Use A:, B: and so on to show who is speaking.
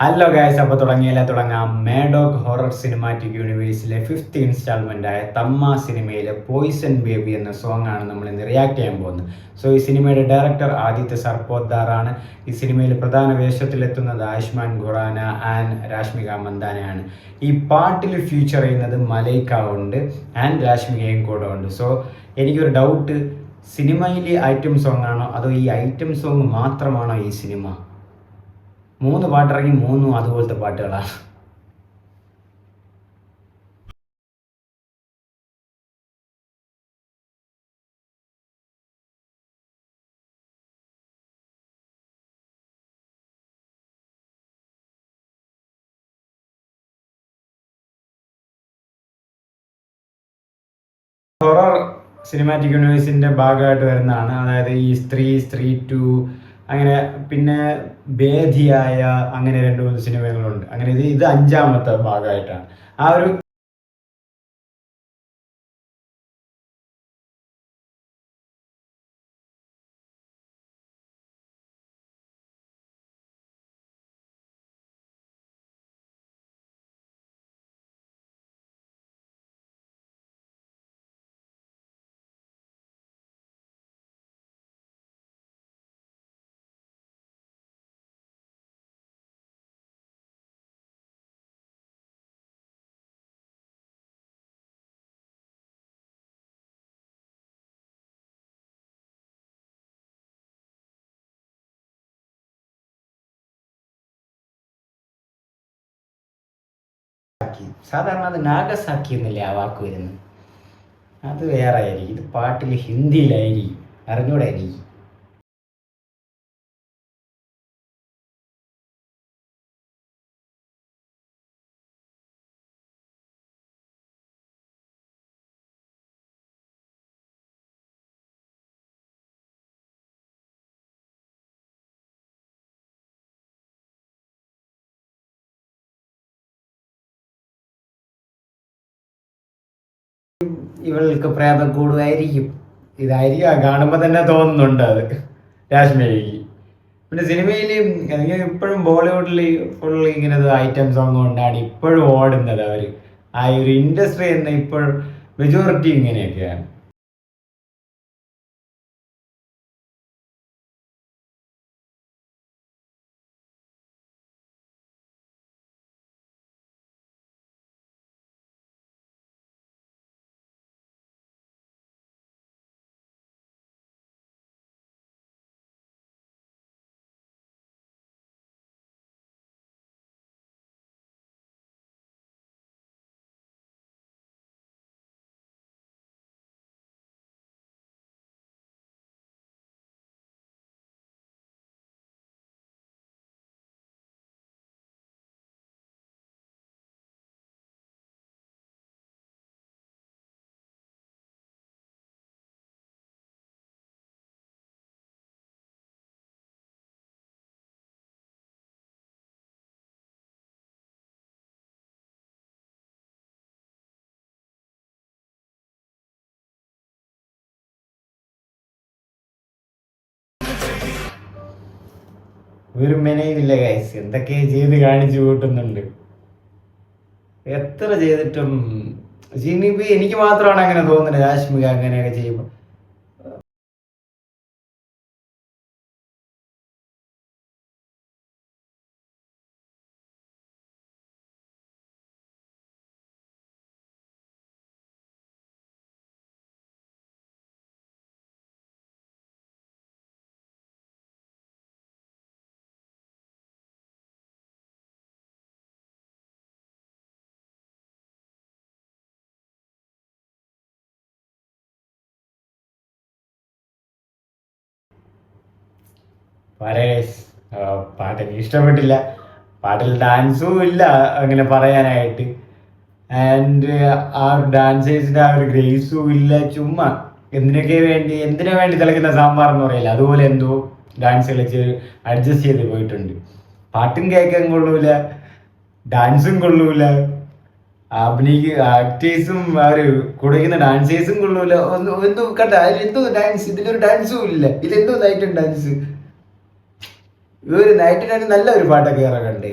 A: Hello guys, അപ്പോൾ തുടങ്ങാം. മേഡോഗ് horror cinematic യൂണിവേഴ്സിലെ 5th instalment ആയ തമ്മ സിനിമയിലെ പോയിസൺ ബേബി എന്ന സോങ് ആണ് നമ്മൾ ഇന്ന് റിയാക്ട് ചെയ്യാൻ പോകുന്നത്. ഈ സിനിമയുടെ ഡയറക്ടർ ആദിത്യ സർപോദ്ദാറാണ്. ഈ സിനിമയിൽ പ്രധാന വേഷത്തിലെത്തുന്നത് ആയുഷ്മാൻ ഖുറാന ആൻഡ് രാഷ്മിക മന്ദാനയാണ്. ഈ പാട്ടിൽ ഫീച്ചർ ചെയ്യുന്നത് മലൈക്ക ഉണ്ട് ആൻഡ് രാഷ്മികയും കൂടെ ഉണ്ട്. എനിക്കൊരു ഡൗട്ട്, സിനിമയിലെ ഐറ്റം സോങ് ആണോ അതോ ഈ ഐറ്റം സോങ് മാത്രമാണോ ഈ സിനിമ? 3 പാട്ടിറങ്ങി, 3 അതുപോലത്തെ പാട്ടുകളാണ്. ഹൊറർ സിനിമാറ്റിക് യൂണിവേഴ്സിന്റെ ഭാഗമായിട്ട് വരുന്നതാണ്. അതായത് ഈ സ്ത്രീ 2 അങ്ങനെ പിന്നെ ഭേദിയായ അങ്ങനെ 2-3 സിനിമകളുണ്ട്. അങ്ങനെ ഇത് 5ാമത്തെ ഭാഗമായിട്ടാണ്. ആ ഒരു സാധാരണ അത് നാഗസാക്കി എന്നല്ലേ ആ വാക്ക് വരുന്നത്. അത് വേറെ ആയിരിക്കും. ഇത് പാട്ടിൽ ഹിന്ദിയിലായിരിക്കും, അറിഞ്ഞൂടായിരിക്കും. ഇവൾക്ക് പ്രേതം കൂടുമായിരിക്കും. ഇതായിരിക്കും കാണുമ്പോൾ തന്നെ തോന്നുന്നുണ്ട് അത് രാഷ്മികയ്ക്ക്. പിന്നെ സിനിമയിൽ എനിക്ക് ഇപ്പോഴും ബോളിവുഡിൽ ഫുൾ ഇങ്ങനെ ഐറ്റം സോങ് കൊണ്ടാണ് ഇപ്പോഴും ഓടുന്നത്. അവർ ആ ഒരു ഇൻഡസ്ട്രി തന്നെ ഇപ്പോൾ മെജോറിറ്റി ഇങ്ങനെയൊക്കെയാണ്. ഒരു മെനയില്ല ഗൈസ്, എന്തൊക്കെ ചെയ്ത് കാണിച്ചു കൂട്ടുന്നുണ്ട്. എത്ര ചെയ്തിട്ടും ഇനിയിപ്പോ എനിക്ക് മാത്രമാണ് അങ്ങനെ തോന്നുന്നത് രാഷ്മിക അങ്ങനെയൊക്കെ ചെയ്യുമ്പോൾ. പാട്ട് എനിക്ക് ഇഷ്ടപ്പെട്ടില്ല. പാട്ടിൽ ഡാൻസും ഇല്ല അങ്ങനെ പറയാനായിട്ട്. ആൻഡ് ആ ഡാൻസേഴ്സിന്റെ ആ ഒരു ഗ്രേസും ഇല്ല. ചുമ്മാ എന്തിനു വേണ്ടി തിളക്കുന്ന സാമ്പാർ എന്ന് പറയില്ല, അതുപോലെ എന്തോ ഡാൻസ് കളിച്ച് അഡ്ജസ്റ്റ് ചെയ്ത് പോയിട്ടുണ്ട്. പാട്ടും കേൾക്കാൻ കൊള്ളൂല, ഡാൻസും കൊള്ളൂല, ആക്ടേഴ്സും അവര് കൊടുക്കുന്ന ഡാൻസേഴ്സും കൊള്ളൂല. എന്തോ കണ്ട അതിലെന്തോ ഡാൻസ്, ഇതിലൊരു ഡാൻസും ഇല്ല. ഇതെന്തോ നൈറ്റ് ഡാൻസ്. ഒരു നൈറ്റ് നല്ല ഒരു പാട്ടൊക്കെ ഇറങ്ങണ്ടേ.